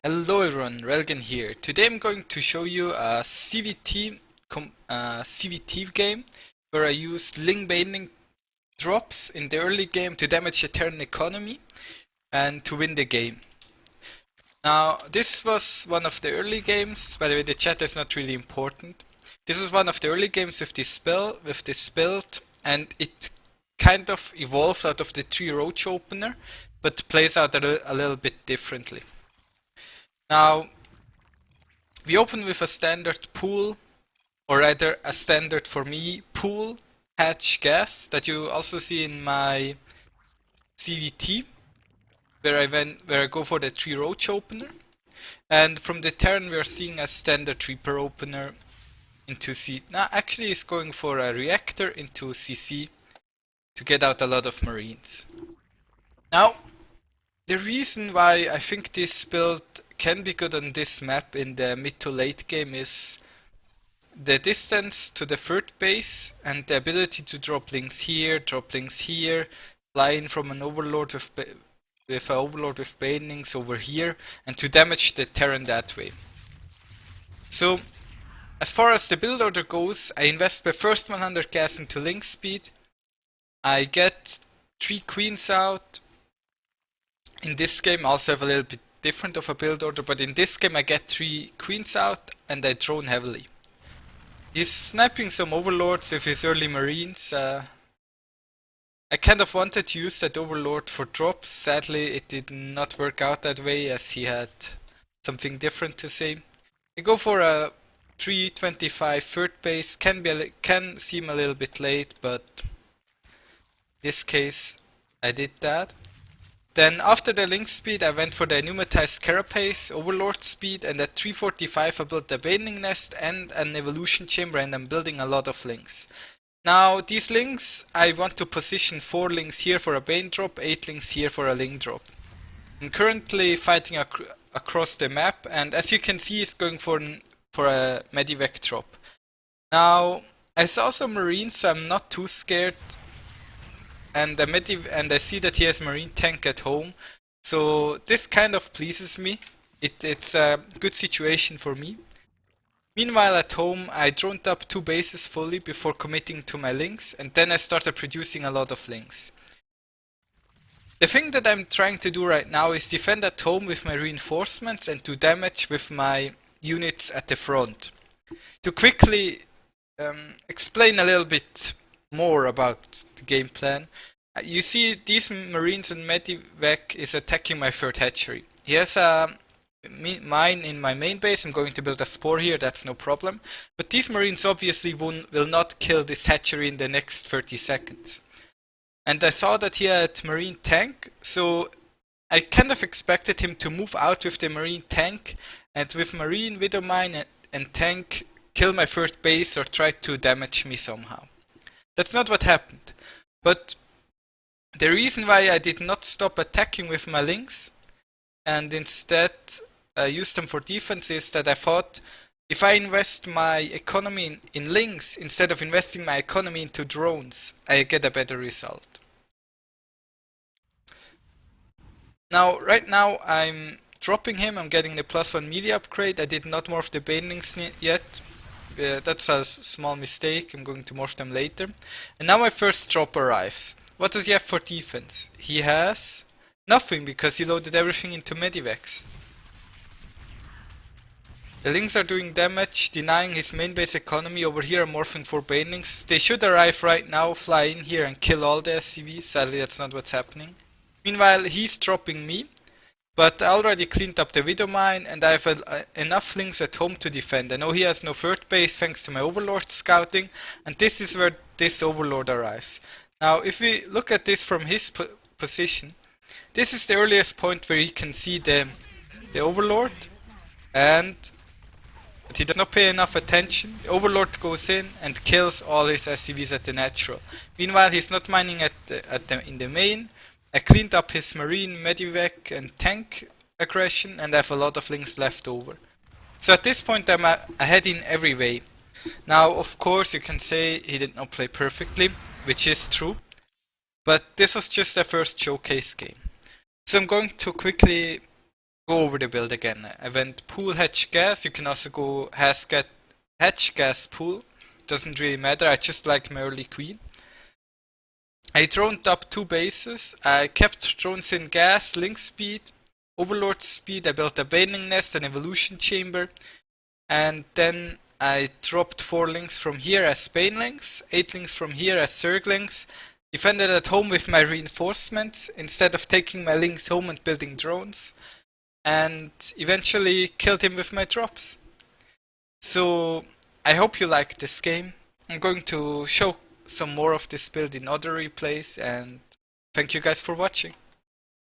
Hello everyone, Relgan here. Today I'm going to show you a CvT game where I use link baiting drops in the early game to damage the Terran economy and to win the game. Now this was one of the early games, by the way the chat is not really important. This is one of the early games with this spell, with this build, and it kind of evolved out of the 3 roach opener, but plays out a little bit differently. Now, we open with a standard pool, or rather a standard for me pool hatch gas that you also see in my ZvT, where I go for the 3 roach opener, and from the Terran we are seeing a standard Reaper opener into C. Now, actually, it's going for a reactor into CC to get out a lot of Marines. Now, the reason why I think this build can be good on this map in the mid to late game is the distance to the third base and the ability to drop links here, fly in from an overlord with an overlord with banelings over here, and to damage the Terran that way. So, as far as the build order goes, I invest my first 100 gas into link speed. I get 3 queens out. In this game I also have a little bit different of a build order, but in this game I get 3 queens out and I drone heavily. He's sniping some overlords with his early marines. I kind of wanted to use that overlord for drops. Sadly it did not work out that way as he had something different to say. I go for a 325 third base, can seem a little bit late, but in this case I did that. Then after the link speed I went for the pneumatized carapace, overlord speed, and at 345 I built a baneling nest and an evolution chamber, and I'm building a lot of links. Now these links I want to position 4 links here for a bane drop, 8 links here for a link drop. I'm currently fighting across the map, and as you can see he's going for a medivac drop. Now I saw some marines, so I'm not too scared. And I see that he has marine tank at home, so this kind of pleases me. It's a good situation for me. Meanwhile at home I droned up 2 bases fully before committing to my links, and then I started producing a lot of links. The thing that I'm trying to do right now is defend at home with my reinforcements and do damage with my units at the front. To quickly explain a little bit more about the game plan. You see these marines and medivac is attacking my third hatchery. He has a mine in my main base. I'm going to build a spore here, that's no problem. But these marines obviously will not kill this hatchery in the next 30 seconds. And I saw that he had marine tank, so I kind of expected him to move out with the marine tank and with marine, widow mine and tank kill my third base or try to damage me somehow. That's not what happened, but the reason why I did not stop attacking with my links and instead used them for defense is that I thought if I invest my economy in links instead of investing my economy into drones, I get a better result. Now, right now I'm dropping him, I'm getting the +1 melee upgrade. I did not morph the banelings yet. That's a small mistake, I'm going to morph them later. And now my first drop arrives. What does he have for defense? He has nothing because he loaded everything into medivacs. The links are doing damage, denying his main base economy. Over here I'm morphing 4 banelings. They should arrive right now, fly in here and kill all the SCVs. Sadly that's not what's happening. Meanwhile he's dropping me. But I already cleaned up the widow mine and I have enough links at home to defend. I know he has no third base thanks to my overlord scouting, and this is where this overlord arrives. Now if we look at this from his position, this is the earliest point where he can see the overlord, and but he does not pay enough attention. The overlord goes in and kills all his SCVs at the natural. Meanwhile he's not mining in the main. I cleaned up his marine, medivac and tank aggression, and I have a lot of links left over. So at this point I'm ahead in every way. Now of course you can say he did not play perfectly, which is true, but this was just a first showcase game. So I'm going to quickly go over the build again. I went pool hatch gas. You can also go hatch gas pool. Doesn't really matter. I just like my early queen. I droned up 2 bases. I kept drones in gas, link speed, overlord speed. I built a baning nest, an evolution chamber, and then I dropped 4 links from here as bane links, 8 links from here as zerglings. Defended at home with my reinforcements instead of taking my links home and building drones, and eventually killed him with my drops. So I hope you like this game. I'm going to show some more of this build in other replays, and thank you guys for watching.